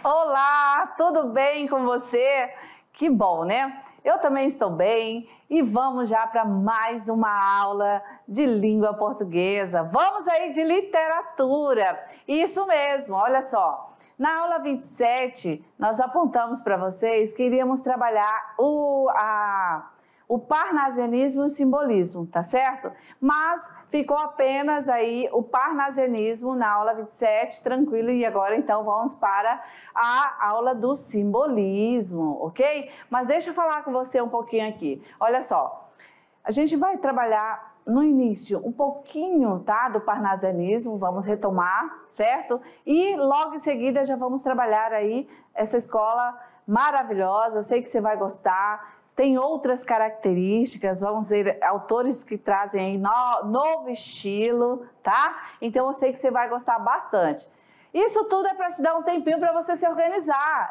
Olá, tudo bem com você? Que bom, né? Eu também estou bem e vamos já para mais uma aula de língua portuguesa. Vamos aí de literatura. Isso mesmo, olha só. Na aula 27, nós apontamos para vocês que iríamos trabalhar o parnasianismo e o simbolismo, tá certo? Mas ficou apenas aí o parnasianismo na aula 27, tranquilo, e agora então vamos para a aula do simbolismo, ok? Mas deixa eu falar com você um pouquinho aqui. Olha só, a gente vai trabalhar no início um pouquinho, tá, do parnasianismo, vamos retomar, certo? E logo em seguida já vamos trabalhar aí essa escola maravilhosa, sei que você vai gostar. Tem outras características, vamos ver autores que trazem aí novo estilo, tá? Então eu sei que você vai gostar bastante. Isso tudo é para te dar um tempinho para você se organizar.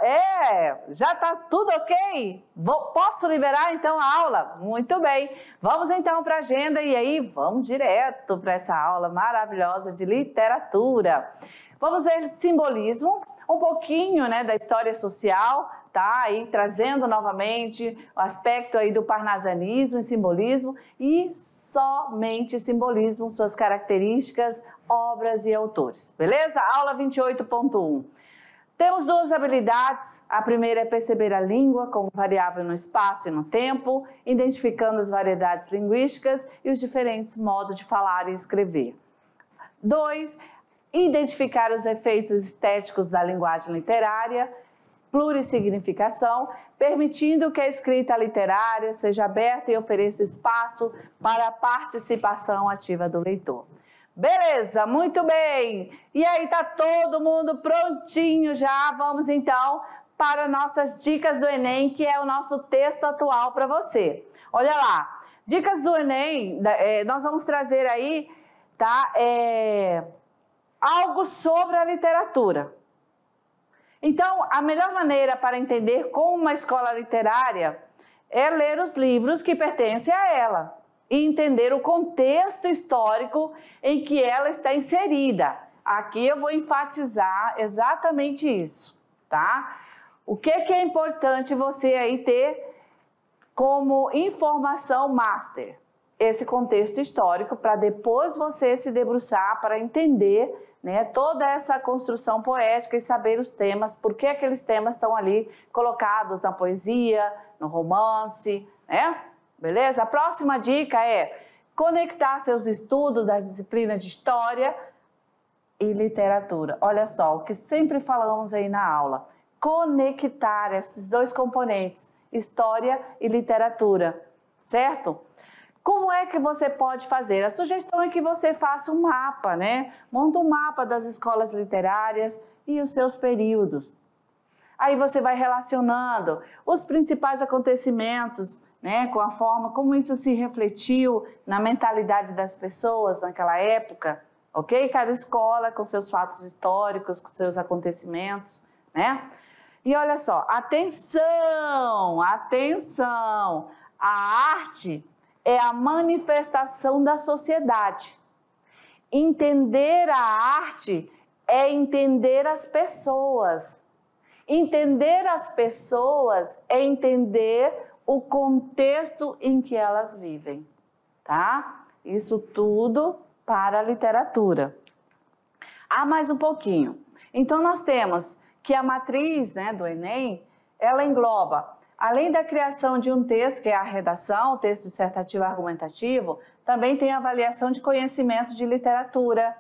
Já tá tudo ok? Posso liberar então a aula? Muito bem. Vamos então para a agenda e aí vamos direto para essa aula maravilhosa de literatura. Vamos ver simbolismo, um pouquinho, né, da história social, tá? Aí trazendo novamente o aspecto aí do parnasianismo e simbolismo e somente simbolismo, suas características, obras e autores. Beleza? Aula 28.1. Temos duas habilidades. A primeira é perceber a língua como variável no espaço e no tempo, identificando as variedades linguísticas e os diferentes modos de falar e escrever. 2. Identificar os efeitos estéticos da linguagem literária, plurissignificação, permitindo que a escrita literária seja aberta e ofereça espaço para a participação ativa do leitor. Beleza, muito bem! E aí, tá todo mundo prontinho já? Vamos então para nossas dicas do Enem, que é o nosso texto atual para você. Olha lá, dicas do Enem, nós vamos trazer aí, tá? Algo sobre a literatura. Então, a melhor maneira para entender como uma escola literária é ler os livros que pertencem a ela e entender o contexto histórico em que ela está inserida. Aqui eu vou enfatizar exatamente isso, tá? O que é importante você aí ter como informação master? Esse contexto histórico para depois você se debruçar para entender, né, toda essa construção poética e saber os temas, por que aqueles temas estão ali colocados na poesia, no romance, né? Beleza? A próxima dica é conectar seus estudos das disciplinas de história e literatura. Olha só, o que sempre falamos aí na aula, conectar esses dois componentes, história e literatura, certo? Como é que você pode fazer? A sugestão é que você faça um mapa, né? Monta um mapa das escolas literárias e os seus períodos. Aí você vai relacionando os principais acontecimentos, né? Com a forma como isso se refletiu na mentalidade das pessoas naquela época, ok? Cada escola com seus fatos históricos, com seus acontecimentos, né? E olha só, atenção, atenção! A arte é a manifestação da sociedade. Entender a arte é entender as pessoas. Entender as pessoas é entender o contexto em que elas vivem, tá? Isso tudo para a literatura. Mais um pouquinho. Então, nós temos que a matriz, né, do Enem, ela engloba, além da criação de um texto, que é a redação, o texto dissertativo argumentativo, também tem a avaliação de conhecimento de literatura,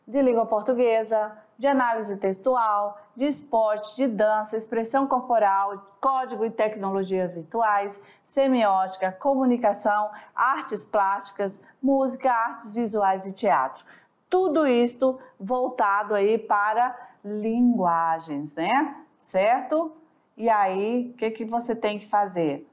de língua portuguesa, de análise textual, de esporte, de dança, expressão corporal, código e tecnologias virtuais, semiótica, comunicação, artes plásticas, música, artes visuais e teatro. Tudo isto voltado aí para linguagens, né? Certo? E aí, o que você tem que fazer?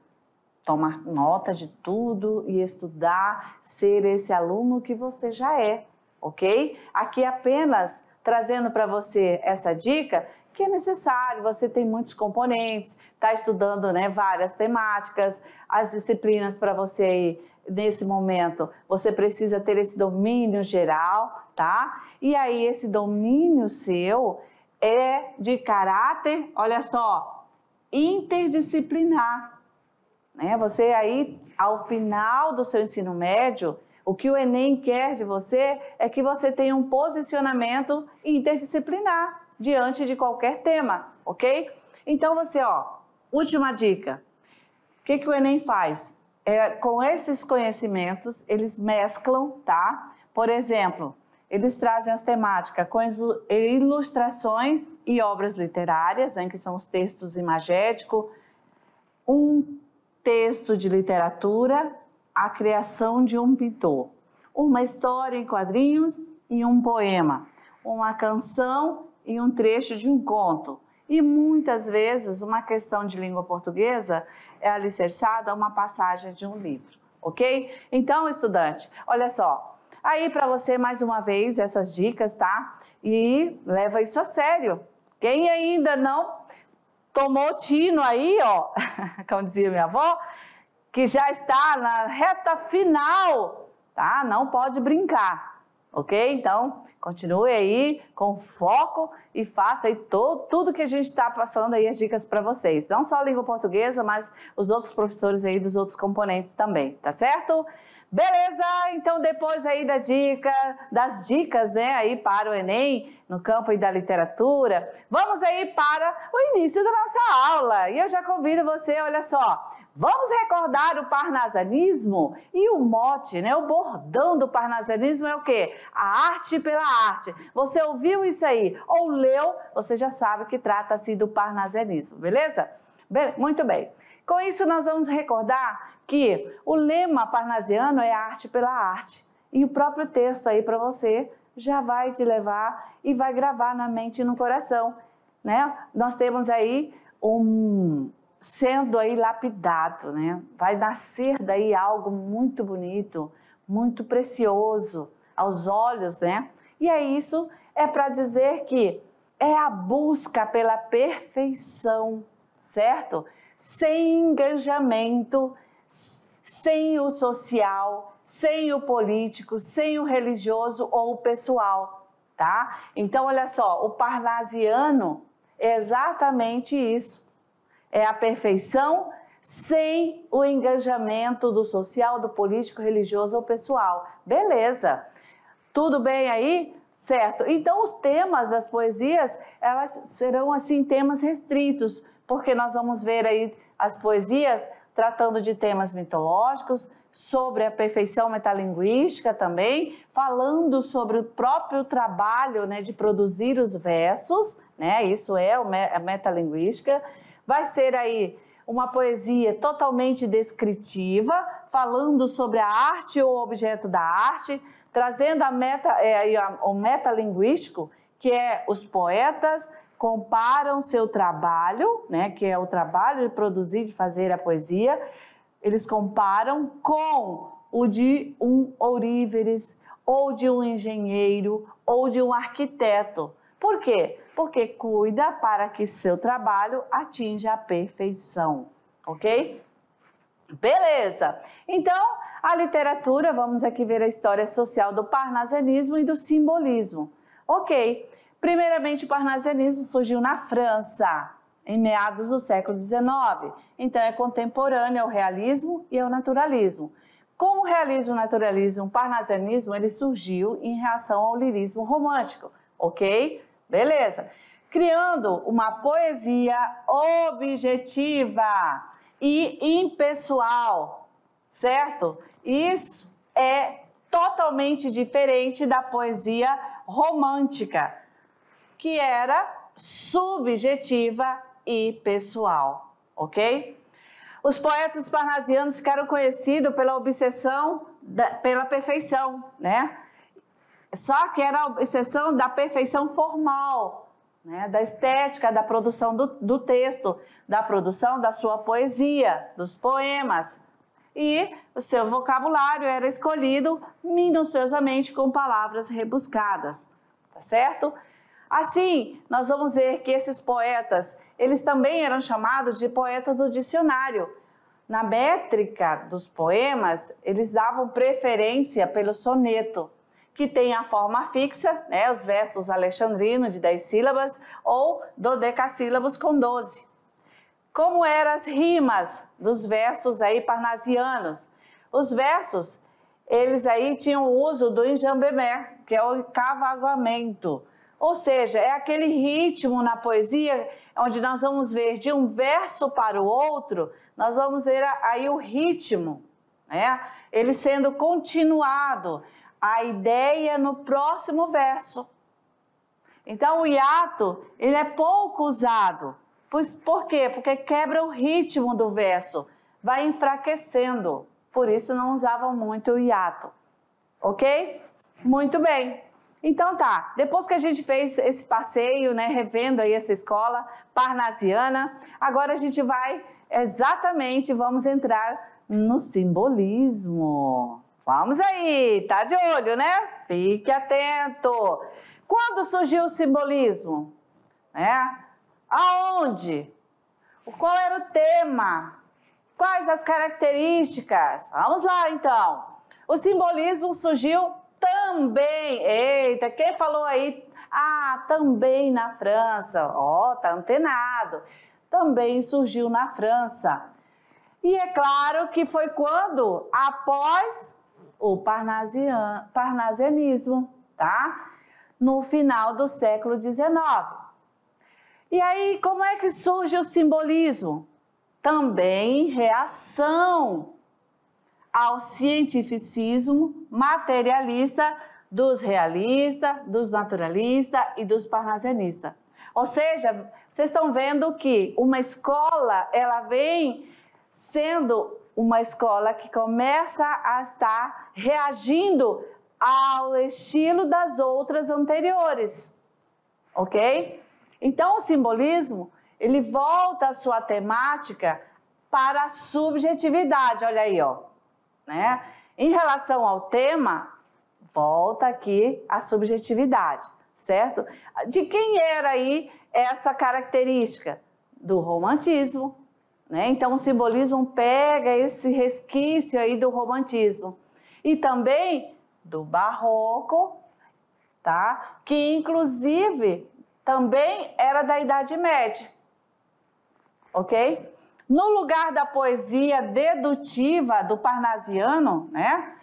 Tomar nota de tudo e estudar, ser esse aluno que você já é, ok? Aqui apenas trazendo para você essa dica, que é necessário, você tem muitos componentes, está estudando, né, várias temáticas, as disciplinas para você ir nesse momento, você precisa ter esse domínio geral, tá? E aí esse domínio seu é de caráter, olha só, interdisciplinar, né? Você aí, ao final do seu ensino médio, o que o Enem quer de você é que você tenha um posicionamento interdisciplinar diante de qualquer tema, ok? Então você, ó, última dica, o que o Enem faz? Com esses conhecimentos, eles mesclam, tá? Por exemplo, eles trazem as temáticas com ilustrações e obras literárias, né, que são os textos imagéticos, um texto de literatura, a criação de um pintor, uma história em quadrinhos e um poema, uma canção e um trecho de um conto. E muitas vezes uma questão de língua portuguesa é alicerçada a uma passagem de um livro, ok? Então, estudante, olha só, aí para você mais uma vez essas dicas, tá? E leva isso a sério. Quem ainda não tomou tino aí, ó, como dizia minha avó, que já está na reta final, tá? Não pode brincar, ok? Então, continue aí com foco e faça aí tudo que a gente está passando aí, as dicas para vocês. Não só a língua portuguesa, mas os outros professores aí dos outros componentes também, tá certo? Beleza? Então, depois aí das dicas, né, aí para o Enem, no campo aí da literatura, vamos aí para o início da nossa aula. E eu já convido você, olha só, vamos recordar o parnasianismo e o mote, né, o bordão do parnasianismo é o quê? A arte pela arte. Você ouviu isso aí ou leu, você já sabe que trata-se do parnasianismo, beleza? Muito bem. Com isso, nós vamos recordar que o lema parnasiano é arte pela arte. E o próprio texto aí para você já vai te levar e vai gravar na mente e no coração, né? Nós temos aí sendo aí lapidado, né? Vai nascer daí algo muito bonito, muito precioso aos olhos, né? E é isso, é para dizer que é a busca pela perfeição, certo? Sem engajamento, sem o social, sem o político, sem o religioso ou o pessoal, tá? Então, olha só, o parnasiano é exatamente isso. É a perfeição sem o engajamento do social, do político, religioso ou pessoal. Beleza. Tudo bem aí? Certo. Então, os temas das poesias, elas serão, assim, temas restritos, porque nós vamos ver aí as poesias tratando de temas mitológicos, sobre a perfeição metalinguística também, falando sobre o próprio trabalho, né, de produzir os versos, né, isso é a metalinguística. Vai ser aí uma poesia totalmente descritiva, falando sobre a arte ou objeto da arte, trazendo o metalinguístico, que é os poetas comparam seu trabalho, né, que é o trabalho de produzir, de fazer a poesia, eles comparam com o de um ouríveres, ou de um engenheiro, ou de um arquiteto. Por quê? Porque cuida para que seu trabalho atinja a perfeição, ok? Beleza! Então, a literatura, vamos aqui ver a história social do parnasianismo e do simbolismo. Ok, primeiramente o parnasianismo surgiu na França, em meados do século XIX. Então, é contemporâneo ao realismo e ao naturalismo. Como o realismo e o naturalismo, o parnasianismo, ele surgiu em reação ao lirismo romântico, ok? Beleza. Criando uma poesia objetiva e impessoal, certo? Isso é totalmente diferente da poesia romântica, que era subjetiva e pessoal, ok? Os poetas parnasianos ficaram conhecidos pela obsessão pela perfeição, né? Só que era a obsessão da perfeição formal, né? Da estética, da produção do texto, da produção da sua poesia, dos poemas. E o seu vocabulário era escolhido minuciosamente com palavras rebuscadas, tá certo? Assim, nós vamos ver que esses poetas, eles também eram chamados de poetas do dicionário. Na métrica dos poemas, eles davam preferência pelo soneto, que tem a forma fixa, né, os versos alexandrinos de 10 sílabas ou dodecassílabos com 12. Como eram as rimas dos versos aí parnasianos? Os versos, eles aí tinham o uso do enjambemé, que é o encavagamento. Ou seja, é aquele ritmo na poesia onde nós vamos ver de um verso para o outro, nós vamos ver aí o ritmo, né? Ele sendo continuado, a ideia no próximo verso. Então, o hiato, ele é pouco usado. Por quê? Porque quebra o ritmo do verso, vai enfraquecendo. Por isso, não usavam muito o hiato. Ok? Muito bem. Então tá, depois que a gente fez esse passeio, né, revendo aí essa escola parnasiana, agora a gente vai vamos entrar no simbolismo. Vamos aí, tá de olho, né? Fique atento. Quando surgiu o simbolismo? Aonde? Qual era o tema? Quais as características? Vamos lá então. O simbolismo surgiu também, eita, quem falou aí? Ah, também na França, ó, tá antenado. Também surgiu na França. E é claro que foi quando? Após o parnasianismo, tá? No final do século XIX. E aí, como é que surge o simbolismo? Também em reação ao cientificismo materialista dos realistas, dos naturalistas e dos parnasianistas. Ou seja, vocês estão vendo que uma escola, ela vem sendo uma escola que começa a estar reagindo ao estilo das outras anteriores, ok? Então, o simbolismo, ele volta a sua temática para a subjetividade, olha aí, ó, né? Em relação ao tema, volta aqui a subjetividade, certo? De quem era aí essa característica? Do romantismo, né? Então, o simbolismo pega esse resquício aí do romantismo. E também do barroco, tá? Que inclusive também era da Idade Média, ok? No lugar da poesia dedutiva do parnasiano, né?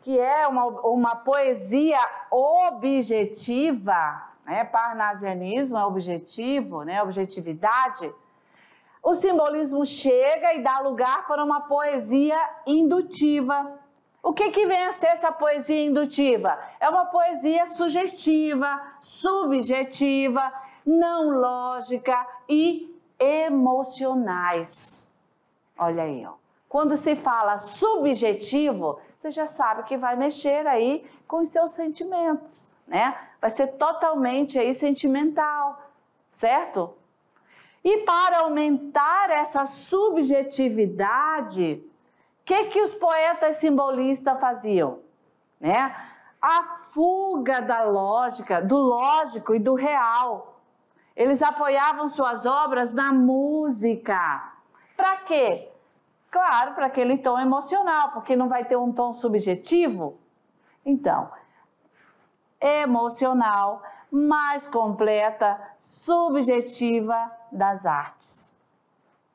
Que é uma poesia objetiva, né? Parnasianismo é objetivo, né? Objetividade. O simbolismo chega e dá lugar para uma poesia indutiva. O que vem a ser essa poesia indutiva? É uma poesia sugestiva, subjetiva, não lógica e emocionais. Olha aí, ó. Quando se fala subjetivo, você já sabe que vai mexer aí com os seus sentimentos, né? Vai ser totalmente aí sentimental, certo? E para aumentar essa subjetividade, o que os poetas simbolistas faziam? Né? A fuga da lógica, do lógico e do real. Eles apoiavam suas obras na música. Para quê? Claro, para aquele tom emocional, porque não vai ter um tom subjetivo. Então, emocional, mais completa, subjetiva das artes.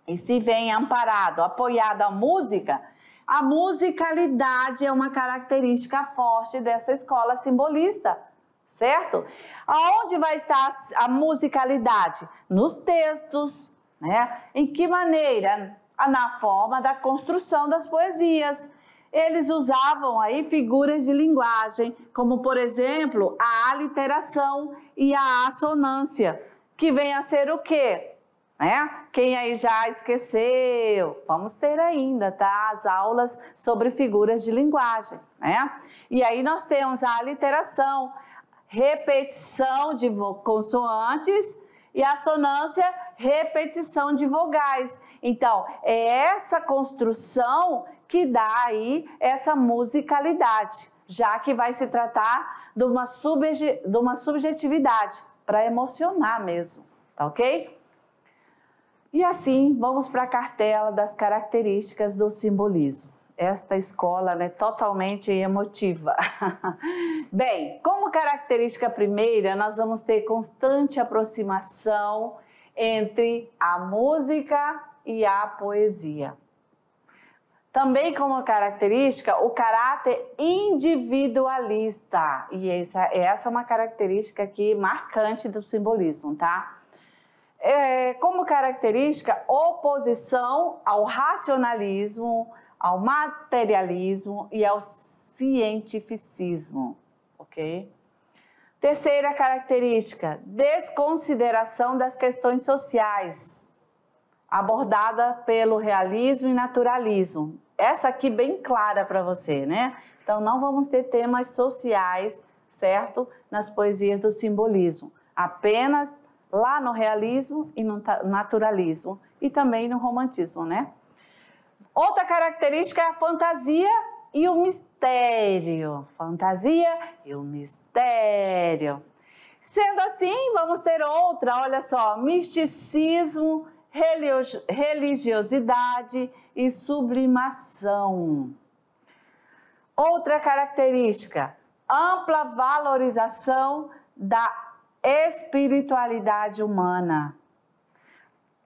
E se vem amparado, apoiado a música, a musicalidade é uma característica forte dessa escola simbolista, certo? Aonde vai estar a musicalidade? Nos textos, né? Em que maneira? Na forma da construção das poesias. Eles usavam aí figuras de linguagem, como, por exemplo, a aliteração e a assonância, que vem a ser o quê? Quem aí já esqueceu? Vamos ter ainda, tá? As aulas sobre figuras de linguagem, né? E aí nós temos a aliteração, repetição de consoantes e assonância, repetição de vogais. Então, é essa construção que dá aí essa musicalidade, já que vai se tratar de uma subjetividade, para emocionar mesmo, tá ok? E assim, vamos para a cartela das características do simbolismo. Esta escola é totalmente emotiva. Bem, como característica primeira, nós vamos ter constante aproximação entre a música e a poesia. Também como característica, o caráter individualista. E essa é uma característica aqui marcante do simbolismo, tá? Como característica, oposição ao racionalismo, ao materialismo e ao cientificismo, ok? Terceira característica, desconsideração das questões sociais, abordada pelo realismo e naturalismo. Essa aqui bem clara para você, né? Então, não vamos ter temas sociais, certo? Nas poesias do simbolismo. Apenas lá no realismo e no naturalismo. E também no romantismo, né? Outra característica é a fantasia e o mistério. Fantasia e o mistério. Sendo assim, vamos ter outra, olha só, misticismo, religiosidade e sublimação. Outra característica, ampla valorização da espiritualidade humana.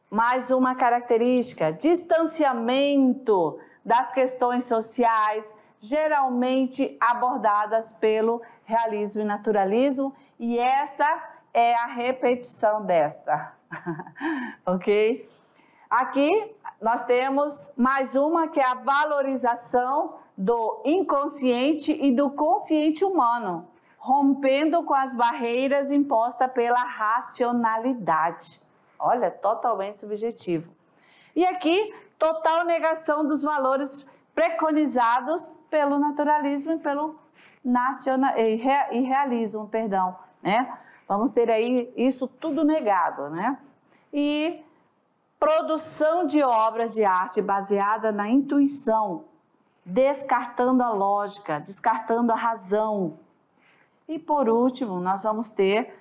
Mais uma característica, distanciamento das questões sociais, geralmente abordadas pelo realismo e naturalismo, e esta é a repetição desta, ok? Aqui nós temos mais uma que é a valorização do inconsciente e do consciente humano, rompendo com as barreiras impostas pela racionalidade. Olha, totalmente subjetivo. E aqui, total negação dos valores preconizados pelo naturalismo e pelo realismo, perdão, né? Vamos ter aí isso tudo negado, né? E produção de obras de arte baseada na intuição, descartando a lógica, descartando a razão. E por último, nós vamos ter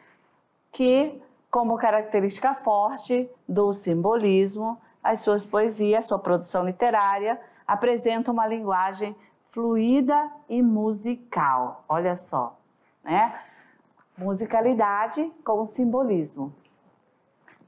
que, como característica forte do simbolismo, as suas poesias, sua produção literária, apresentam uma linguagem fluida e musical. Olha só, né? Musicalidade com simbolismo.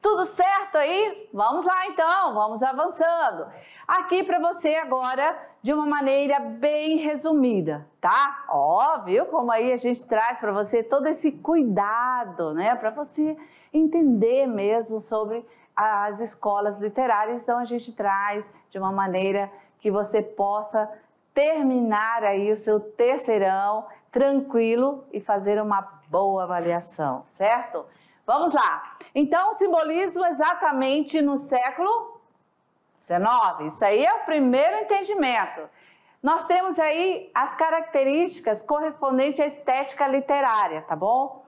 Tudo certo aí? Vamos lá então, vamos avançando. Aqui para você agora, de uma maneira bem resumida, tá? Ó, viu como aí a gente traz para você todo esse cuidado, né? Para você entender mesmo sobre as escolas literárias. Então a gente traz de uma maneira que você possa terminar aí o seu terceirão tranquilo e fazer uma boa avaliação, certo? Vamos lá. Então, o simbolismo exatamente no século XIX. Isso aí é o primeiro entendimento. Nós temos aí as características correspondentes à estética literária, tá bom?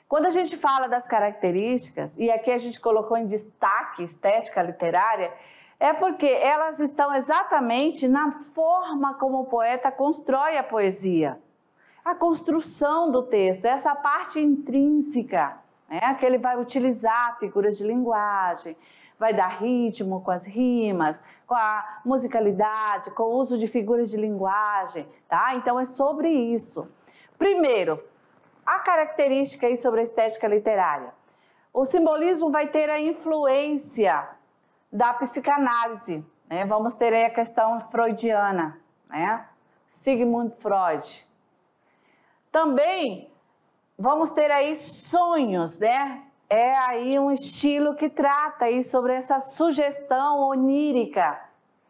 Quando a gente fala das características, e aqui a gente colocou em destaque estética literária, é porque elas estão exatamente na forma como o poeta constrói a poesia. A construção do texto, essa parte intrínseca, né? Que ele vai utilizar figuras de linguagem, vai dar ritmo com as rimas, com a musicalidade, com o uso de figuras de linguagem, tá? Então é sobre isso. Primeiro, a característica aí sobre a estética literária. O simbolismo vai ter a influência da psicanálise, né? Vamos ter aí a questão freudiana, né? Sigmund Freud. Também vamos ter aí sonhos, né? É aí um estilo que trata aí sobre essa sugestão onírica,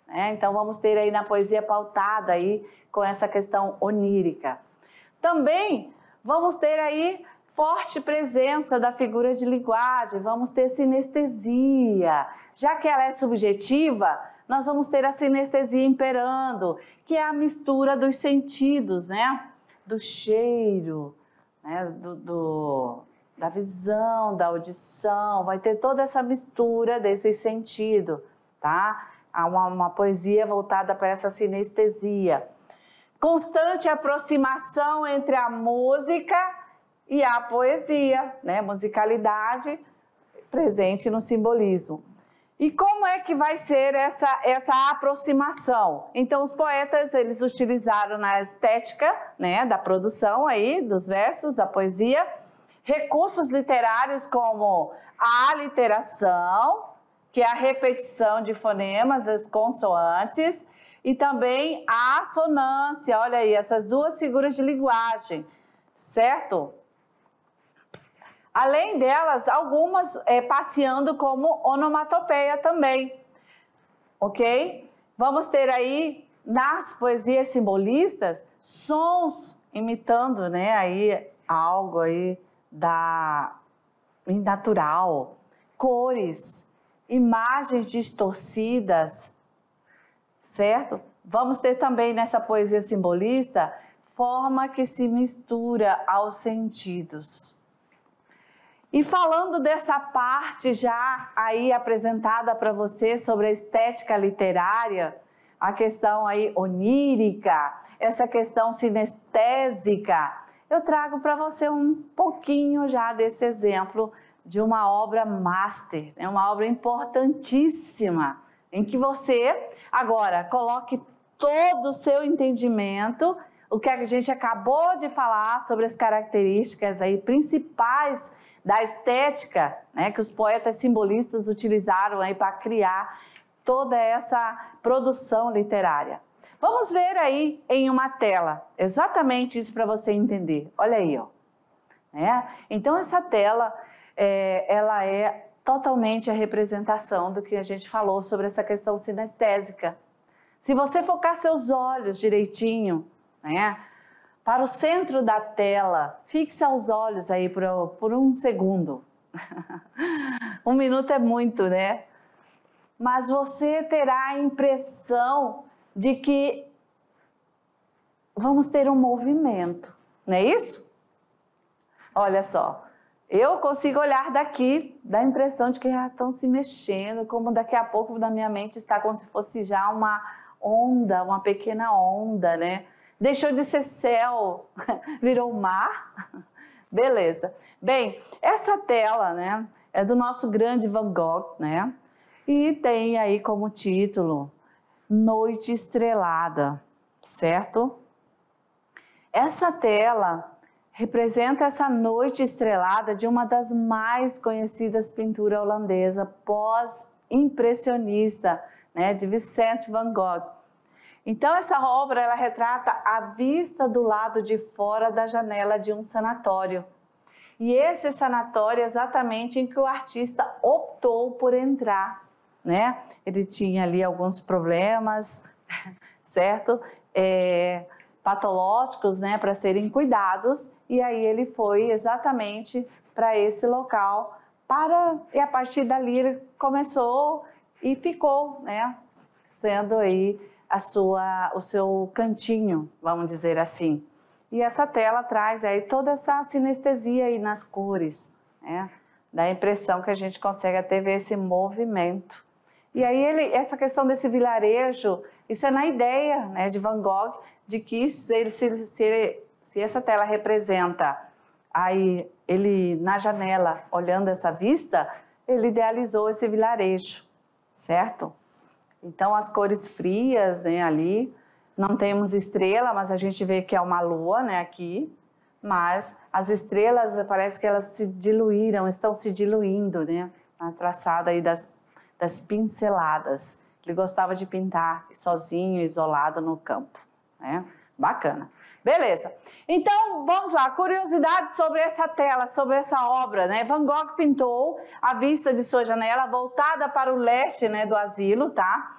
né? Então vamos ter aí na poesia pautada aí com essa questão onírica. Também vamos ter aí forte presença da figura de linguagem, vamos ter sinestesia. Já que ela é subjetiva, nós vamos ter a sinestesia imperando, que é a mistura dos sentidos, né? Do cheiro, né? Da visão, da audição, vai ter toda essa mistura desse sentido, tá? Há uma poesia voltada para essa sinestesia. Constante aproximação entre a música e a poesia, né? Musicalidade presente no simbolismo. E como é que vai ser essa aproximação? Então, os poetas, eles utilizaram na estética, né, da produção aí, dos versos, da poesia, recursos literários como a aliteração, que é a repetição de fonemas das consoantes, e também a assonância, olha aí, essas duas figuras de linguagem, certo? Além delas, algumas passeando como onomatopeia também, ok? Vamos ter aí, nas poesias simbolistas, sons imitando, né, aí, algo aí natural, cores, imagens distorcidas, certo? Vamos ter também nessa poesia simbolista, forma que se mistura aos sentidos. E falando dessa parte já aí apresentada para você sobre a estética literária, a questão aí onírica, essa questão sinestésica, eu trago para você um pouquinho já desse exemplo de uma obra master, é uma obra importantíssima, em que você agora coloque todo o seu entendimento, o que a gente acabou de falar sobre as características aí principais da estética, né, que os poetas simbolistas utilizaram aí para criar toda essa produção literária. Vamos ver aí em uma tela, exatamente isso para você entender. Olha aí, ó. Né? Então, essa tela, ela é totalmente a representação do que a gente falou sobre essa questão sinestésica. Se você focar seus olhos direitinho, né, para o centro da tela, fixe os olhos aí por um segundo. 1 minuto é muito, né? Mas você terá a impressão de que vamos ter um movimento, não é isso? Olha só, eu consigo olhar daqui, dá a impressão de que já estão se mexendo, como daqui a pouco na minha mente está como se fosse já uma onda, uma pequena onda, né? Deixou de ser céu, virou mar. Beleza. Bem, essa tela, né, é do nosso grande Van Gogh, né? E tem aí como título Noite Estrelada, certo? Essa tela representa essa noite estrelada de uma das mais conhecidas pinturas holandesa pós-impressionista, né, de Vincent van Gogh. Então, essa obra, ela retrata a vista do lado de fora da janela de um sanatório. E esse sanatório é exatamente em que o artista optou por entrar, né? Ele tinha ali alguns problemas, certo? Patológicos, né? Para serem cuidados. E aí ele foi exatamente para esse local. E a partir dali ele começou e ficou, né? Sendo aí o seu cantinho, vamos dizer assim. E essa tela traz aí toda essa sinestesia aí nas cores, né? Dá a impressão que a gente consegue até ver esse movimento. E aí essa questão desse vilarejo, isso é na ideia, né, de Van Gogh, de que se essa tela representa aí ele na janela olhando essa vista, ele idealizou esse vilarejo, certo? Então, as cores frias, né, ali, não temos estrela, mas a gente vê que é uma lua, né, aqui, mas as estrelas, parece que elas se diluíram, estão se diluindo, né, na traçada aí das pinceladas. Ele gostava de pintar sozinho, isolado no campo, né, bacana. Beleza, então vamos lá, curiosidades sobre essa tela, sobre essa obra, né? Van Gogh pintou a vista de sua janela voltada para o leste, né, do asilo, tá?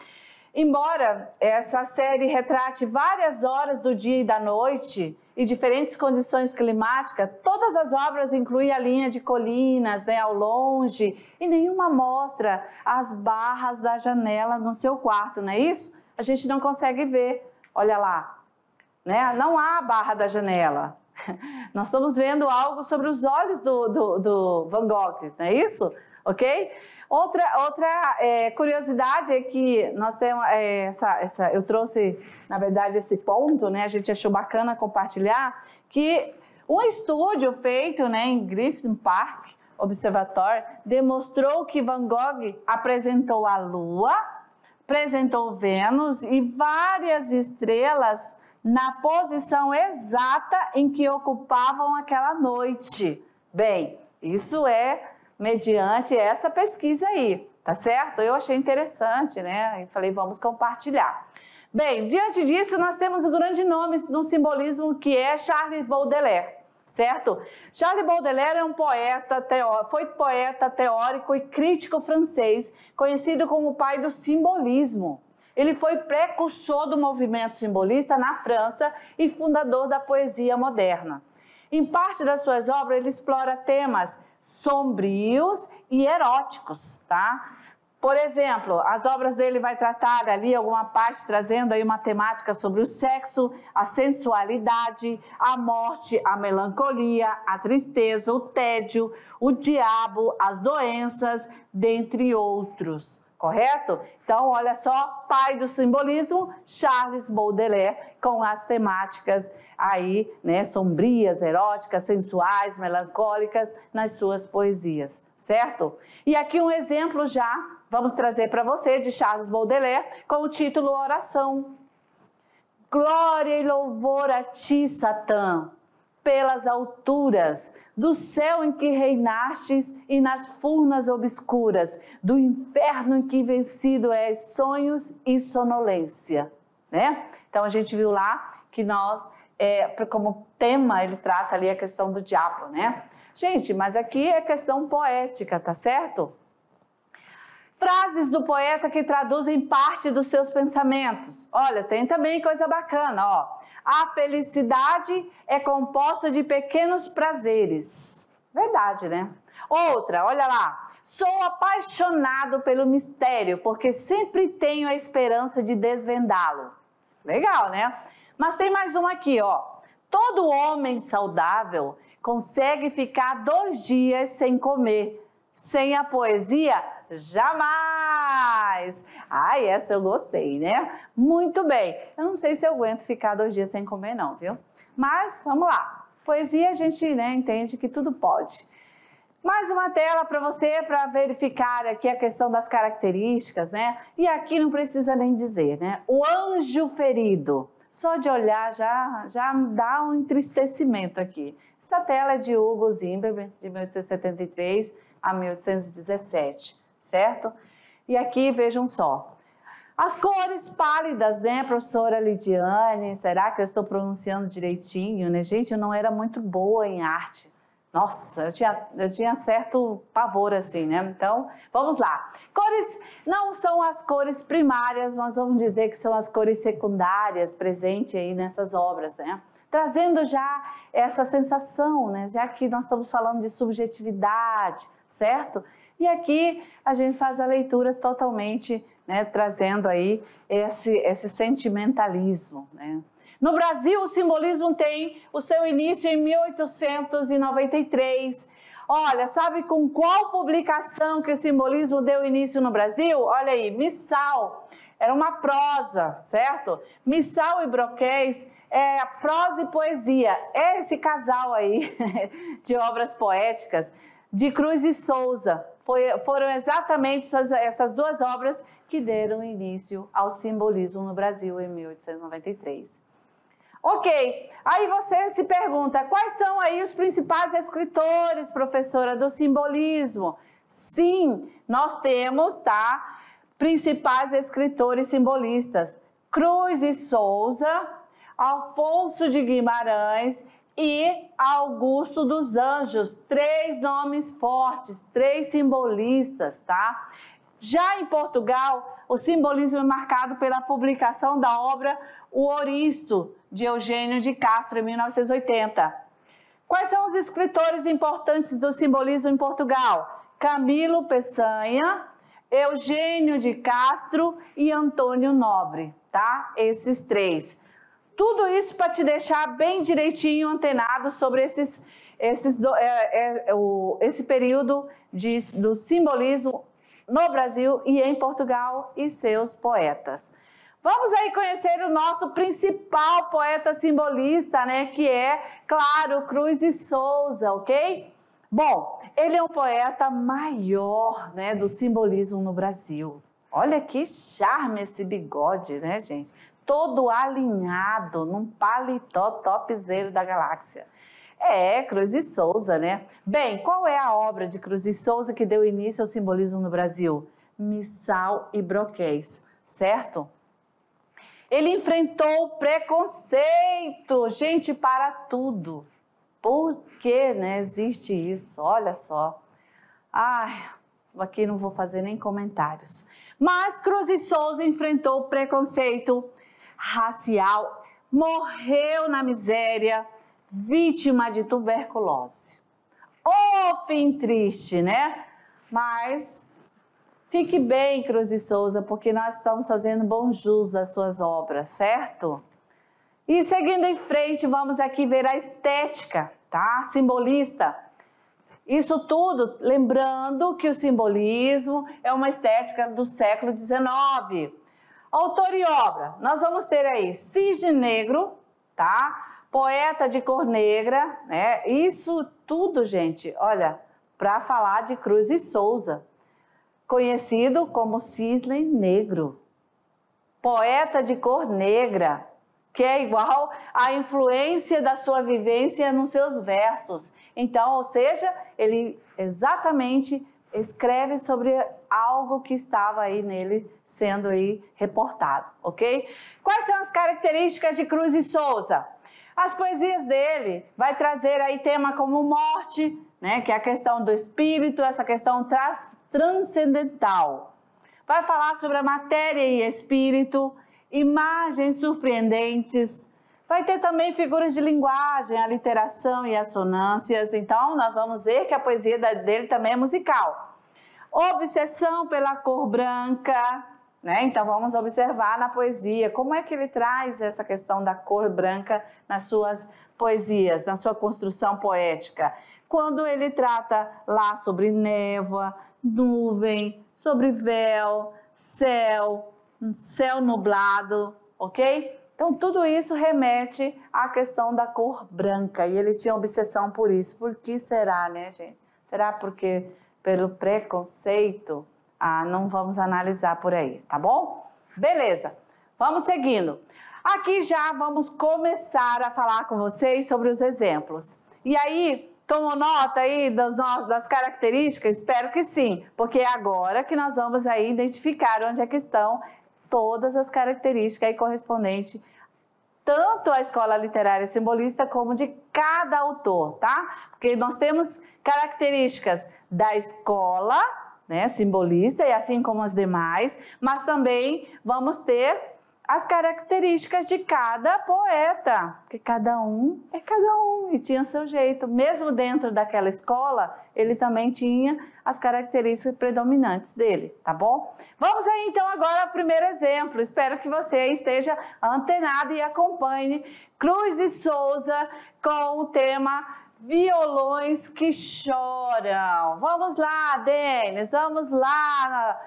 Embora essa série retrate várias horas do dia e da noite e diferentes condições climáticas, todas as obras incluem a linha de colinas, né, ao longe, e nenhuma mostra as barras da janela no seu quarto, não é isso? A gente não consegue ver, olha lá. Né? Não há a barra da janela. Nós estamos vendo algo sobre os olhos do Van Gogh, não é isso? Ok? Outra curiosidade é que nós temos eu trouxe, na verdade, esse ponto, né? A gente achou bacana compartilhar, que Um estudo feito, né, em Griffith Park Observatory demonstrou que Van Gogh apresentou a Lua, apresentou Vênus e várias estrelas na posição exata em que ocupavam aquela noite. Bem, isso é mediante essa pesquisa aí, tá certo? Eu achei interessante, né? E falei, vamos compartilhar. Bem, diante disso, nós temos um grande nome no simbolismo que é Charles Baudelaire, certo? Charles Baudelaire é um poeta, foi poeta, teórico e crítico francês, conhecido como o pai do simbolismo. Ele foi precursor do movimento simbolista na França e fundador da poesia moderna. Em parte das suas obras, ele explora temas sombrios e eróticos, tá? Por exemplo, as obras dele vai tratar ali alguma parte trazendo aí uma temática sobre o sexo, a sensualidade, a morte, a melancolia, a tristeza, o tédio, o diabo, as doenças, dentre outros. Correto? Então, olha só, pai do simbolismo, Charles Baudelaire, com as temáticas aí, né, sombrias, eróticas, sensuais, melancólicas nas suas poesias, certo? E aqui um exemplo já, vamos trazer para você, de Charles Baudelaire, com o título Oração. Glória e louvor a ti, Satã, pelas alturas, do céu em que reinastes e nas furnas obscuras, do inferno em que vencido és sonhos e sonolência, né? Então, a gente viu lá que nós, como tema, ele trata ali a questão do diabo, né? Gente, mas aqui é questão poética, tá certo? Frases do poeta que traduzem parte dos seus pensamentos. Olha, tem também coisa bacana, ó. A felicidade é composta de pequenos prazeres. Verdade, né? Outra, olha lá. Sou apaixonado pelo mistério, porque sempre tenho a esperança de desvendá-lo. Legal, né? Mas tem mais uma aqui, ó. Todo homem saudável consegue ficar 2 dias sem comer. Sem a poesia, jamais! Ai, essa eu gostei, né? Muito bem. Eu não sei se eu aguento ficar 2 dias sem comer não, viu? Mas, vamos lá. Poesia a gente, né, entende que tudo pode. Mais uma tela para você, para verificar aqui a questão das características, né? E aqui não precisa nem dizer, né? O anjo ferido. Só de olhar já dá um entristecimento aqui. Essa tela é de Hugo Zimmermann, de 1873 a 1817, certo? E aqui, vejam só, as cores pálidas, né, professora Lidiane? Será que eu estou pronunciando direitinho, né? Gente, eu não era muito boa em arte. Nossa, eu tinha certo pavor assim, né? Então, vamos lá. Cores não são as cores primárias, nós vamos dizer que são as cores secundárias presentes aí nessas obras, né? Trazendo já essa sensação, né? Já que nós estamos falando de subjetividade, certo? E aqui a gente faz a leitura totalmente, né, trazendo aí esse sentimentalismo, né? No Brasil, o simbolismo tem o seu início em 1893. Olha, sabe com qual publicação que o simbolismo deu início no Brasil? Olha aí, Missal. Era uma prosa, certo? Missal e Broquéis é prosa e poesia. É esse casal aí de obras poéticas de Cruz e Souza. Foram exatamente essas 2 obras que deram início ao simbolismo no Brasil em 1893. Ok, aí você se pergunta, quais são aí os principais escritores, professora, do simbolismo? Sim, nós temos, tá, principais escritores simbolistas. Cruz e Souza, Afonso de Guimarães e Augusto dos Anjos. 3 nomes fortes, 3 simbolistas, tá? Já em Portugal, o simbolismo é marcado pela publicação da obra O Oristo, de Eugênio de Castro, em 1980. Quais são os escritores importantes do simbolismo em Portugal? Camilo Peçanha, Eugênio de Castro e Antônio Nobre, tá? Esses 3. Tudo isso para te deixar bem direitinho antenado sobre esse período do simbolismo no Brasil e em Portugal e seus poetas. Vamos aí conhecer o nosso principal poeta simbolista, né? Que é, claro, Cruz de Souza, ok? Bom, ele é um poeta maior, né, do simbolismo no Brasil. Olha que charme esse bigode, né, gente? Todo alinhado num paletó topzera da galáxia. É, Cruz de Souza, né? Bem, qual é a obra de Cruz de Souza que deu início ao simbolismo no Brasil? Missal e Broquéis, certo? Ele enfrentou o preconceito, gente, para tudo. Por que, né, existe isso? Olha só. Ai, aqui não vou fazer nem comentários. Mas Cruz de Souza enfrentou o preconceito racial, morreu na miséria, vítima de tuberculose. Oh, fim triste, né? Mas fique bem, Cruz de Souza, porque nós estamos fazendo bom jus às suas obras, certo? E seguindo em frente, vamos aqui ver a estética, tá? Simbolista. Isso tudo, lembrando que o simbolismo é uma estética do século XIX. Autor e obra, nós vamos ter aí Cisne Negro, tá? Poeta de cor negra, né? Isso tudo, gente, olha, para falar de Cruz de Souza, conhecido como Cisne Negro. Poeta de cor negra, que é igual à influência da sua vivência nos seus versos. Então, ou seja, ele exatamente escreve sobre algo que estava aí nele sendo aí reportado, ok? Quais são as características de Cruz de Souza? As poesias dele vai trazer aí tema como morte, né, que é a questão do espírito, essa questão transcendental. Vai falar sobre a matéria e espírito, imagens surpreendentes. Vai ter também figuras de linguagem, aliteração e assonâncias. Então, nós vamos ver que a poesia dele também é musical. Obsessão pela cor branca, né? Então, vamos observar na poesia como é que ele traz essa questão da cor branca nas suas poesias, na sua construção poética. Quando ele trata lá sobre névoa, nuvem, sobre véu, céu nublado, ok? Então, tudo isso remete à questão da cor branca e ele tinha obsessão por isso. Por que será, né, gente? Será porque pelo preconceito? Ah, não vamos analisar por aí, tá bom? Beleza, vamos seguindo. Aqui já vamos começar a falar com vocês sobre os exemplos. E aí, tomou nota aí das características? Espero que sim, porque é agora que nós vamos aí identificar onde é que estão todas as características aí correspondentes tanto à escola literária simbolista como de cada autor, tá? Porque nós temos características da escola, né, simbolista, e assim como as demais, mas também vamos ter as características de cada poeta, porque cada um é cada um e tinha seu jeito. Mesmo dentro daquela escola, ele também tinha as características predominantes dele, tá bom? Vamos aí então agora ao primeiro exemplo. Espero que você esteja antenado e acompanhe Cruz de Souza com o tema Violões que Choram. Vamos lá, Denis, vamos lá.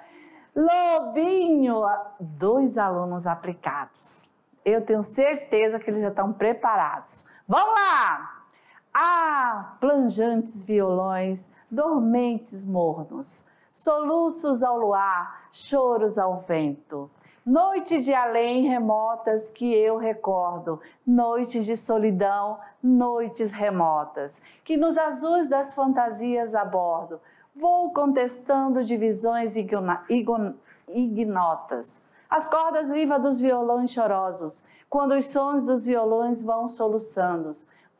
Lobinho, 2 alunos aplicados. Eu tenho certeza que eles já estão preparados. Vamos lá! Ah, planjantes violões, dormentes mornos, soluços ao luar, choros ao vento. Noites de além remotas que eu recordo, noites de solidão, noites remotas, que nos azuis das fantasias abordo, vou contestando divisões ignotas, as cordas vivas dos violões chorosos, quando os sons dos violões vão soluçando,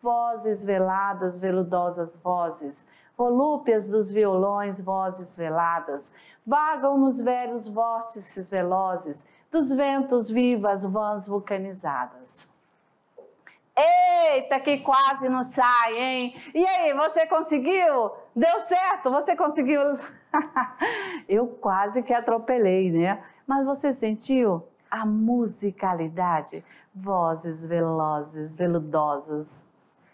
vozes veladas, veludosas vozes, volúpias dos violões, vozes veladas, vagam nos velhos vórtices velozes, dos ventos vivas vãs vulcanizadas. Eita, que quase não sai, hein? E aí, você conseguiu? Deu certo? Você conseguiu? Eu quase que atropelei, né? Mas você sentiu a musicalidade? Vozes velozes, veludosas.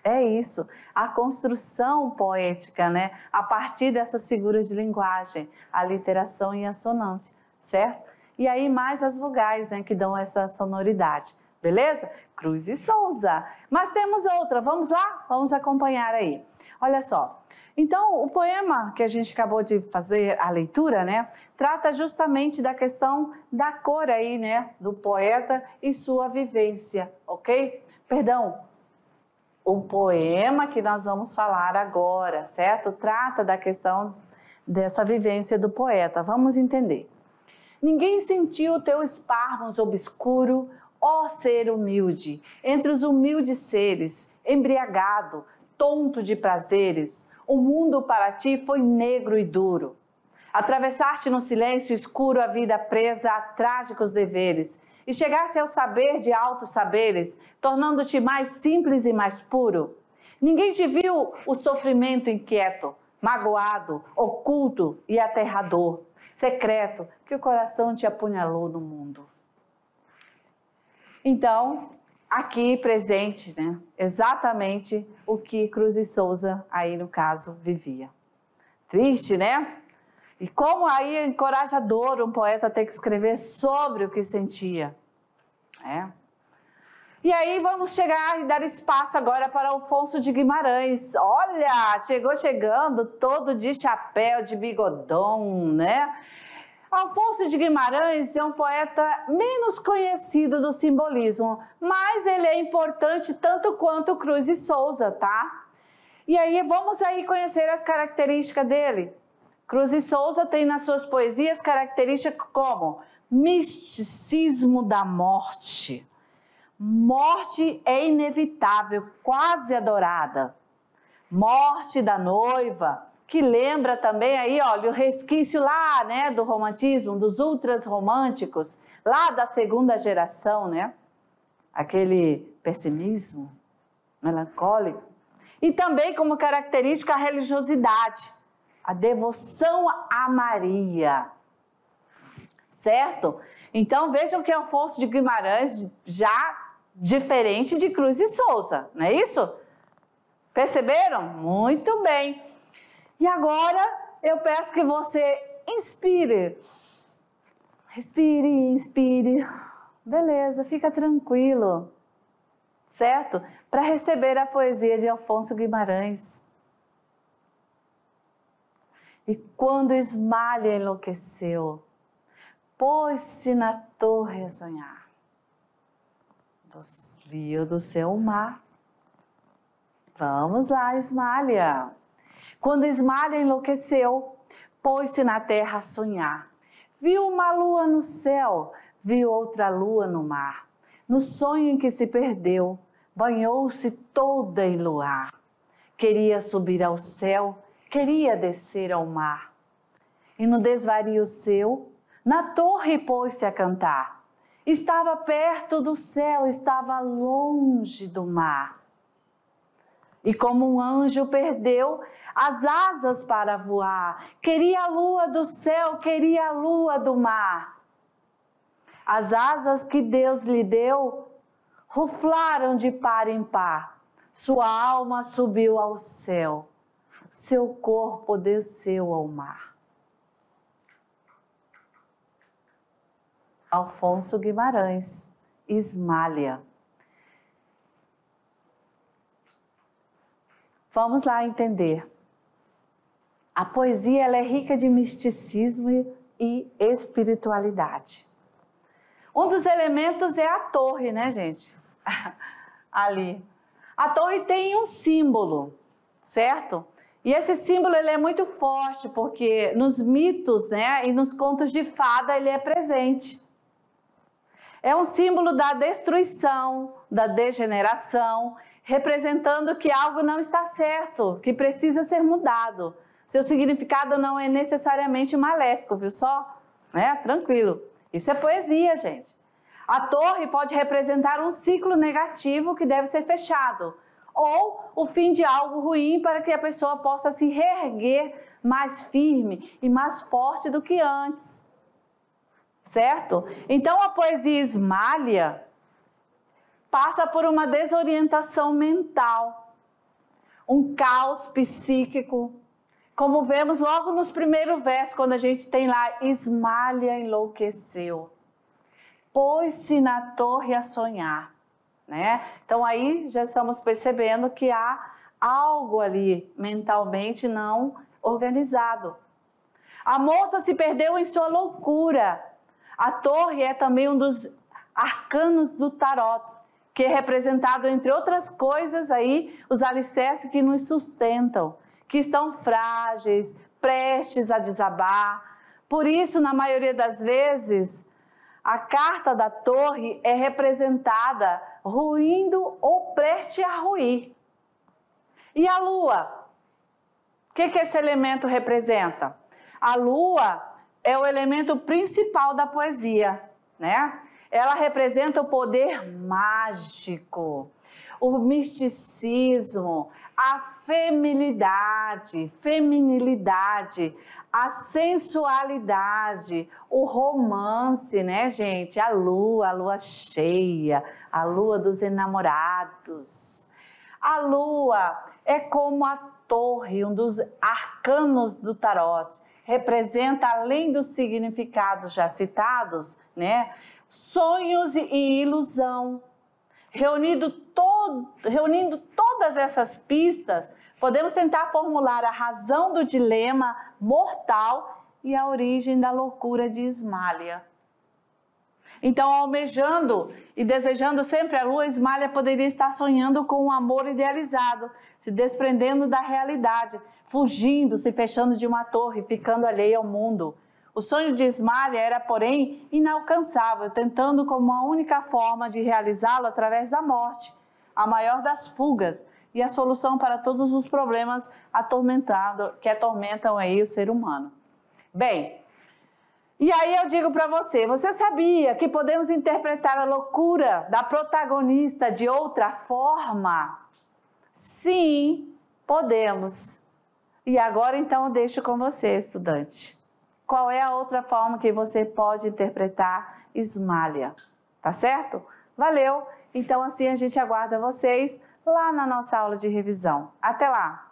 É isso, a construção poética, né? A partir dessas figuras de linguagem, a literação e a assonância, certo? E aí mais as vogais, né, que dão essa sonoridade. Beleza? Cruz e Souza. Mas temos outra, vamos lá? Vamos acompanhar aí. Olha só. Então, o poema que a gente acabou de fazer a leitura, né, trata justamente da questão da cor aí, né, do poeta e sua vivência, ok? Perdão, o poema que nós vamos falar agora, certo? Trata da questão dessa vivência do poeta. Vamos entender. Ninguém sentiu o teu esparmos obscuro, ó ser humilde, entre os humildes seres, embriagado, tonto de prazeres, o mundo para ti foi negro e duro. Atravessaste no silêncio escuro a vida presa a trágicos deveres, e chegaste ao saber de altos saberes, tornando-te mais simples e mais puro. Ninguém te viu o sofrimento inquieto, magoado, oculto e aterrador, secreto, que o coração te apunhalou no mundo. Então, aqui presente, né, exatamente o que Cruz e Souza, aí no caso, vivia. Triste, né? E como aí é encorajador um poeta ter que escrever sobre o que sentia. né? E aí vamos chegar e dar espaço agora para Alfonso de Guimarães. Olha, chegando todo de chapéu, de bigodão, né? Alfonso de Guimarães é um poeta menos conhecido do simbolismo, mas ele é importante tanto quanto Cruz e Souza, tá? E aí vamos aí conhecer as características dele. Cruz e Souza tem nas suas poesias características como misticismo da morte. Morte é inevitável, quase adorada. Morte da noiva, que lembra também aí, olha, o resquício lá, né, do romantismo, dos ultras românticos, lá da segunda geração, né? Aquele pessimismo melancólico. E também como característica a religiosidade, a devoção a Maria. Certo? Então vejam que Alfonso de Guimarães já diferente de Cruz e Souza, não é isso? Perceberam? Muito bem. E agora eu peço que você inspire. Respire, inspire. Beleza, fica tranquilo. Certo? Para receber a poesia de Alfonso Guimarães. E quando Ismália enlouqueceu, pôs-se na torre a sonhar. Viu do seu mar. Vamos lá, Ismália. Quando Ismália enlouqueceu, pôs-se na terra a sonhar. Viu uma lua no céu, viu outra lua no mar. No sonho em que se perdeu, banhou-se toda em luar. Queria subir ao céu, queria descer ao mar. E no desvario seu, na torre pôs-se a cantar. Estava perto do céu, estava longe do mar. E como um anjo perdeu as asas para voar, queria a lua do céu, queria a lua do mar. As asas que Deus lhe deu ruflaram de par em par. Sua alma subiu ao céu, seu corpo desceu ao mar. Alfonso Guimarães, Ismália. Vamos lá entender. A poesia ela é rica de misticismo e espiritualidade. Um dos elementos é a torre, né, gente? Ali. A torre tem um símbolo, certo? E esse símbolo ele é muito forte porque nos mitos, né, e nos contos de fada ele é presente. É um símbolo da destruição, da degeneração, representando que algo não está certo, que precisa ser mudado. Seu significado não é necessariamente maléfico, viu só? Né? Tranquilo. Isso é poesia, gente. A torre pode representar um ciclo negativo que deve ser fechado, ou o fim de algo ruim para que a pessoa possa se reerguer mais firme e mais forte do que antes. Certo? Então a poesia Ismália passa por uma desorientação mental, um caos psíquico, Como vemos logo nos primeiros versos, quando a gente tem lá, Ismália enlouqueceu, pôs-se na torre a sonhar, né? Então aí já estamos percebendo que há algo ali mentalmente não organizado. A moça se perdeu em sua loucura. A torre é também um dos arcanos do tarot, que é representado, entre outras coisas, aí, os alicerces que nos sustentam, que estão frágeis, prestes a desabar. Por isso, na maioria das vezes, a carta da torre é representada ruindo ou prestes a ruir. E a lua? O que esse elemento representa? A lua é o elemento principal da poesia, né? Ela representa o poder mágico, o misticismo, a feminilidade, a sensualidade, o romance, né, gente? A lua cheia, a lua dos enamorados. A lua é como a torre, um dos arcanos do tarot. Representa, além dos significados já citados, né, sonhos e ilusão. Reunindo todas essas pistas, podemos tentar formular a razão do dilema mortal e a origem da loucura de Ismália. Então, almejando e desejando sempre a lua, Ismália poderia estar sonhando com um amor idealizado, se desprendendo da realidade, fugindo, se fechando de uma torre, ficando alheia ao mundo. O sonho de Ismália era, porém, inalcançável, tentando como a única forma de realizá-lo através da morte, a maior das fugas e a solução para todos os problemas que atormentam aí o ser humano. Bem, e aí eu digo para você, você sabia que podemos interpretar a loucura da protagonista de outra forma? Sim, podemos. E agora então eu deixo com você, estudante. Qual é a outra forma que você pode interpretar Ismália? Tá certo? Valeu! Então assim a gente aguarda vocês lá na nossa aula de revisão. Até lá!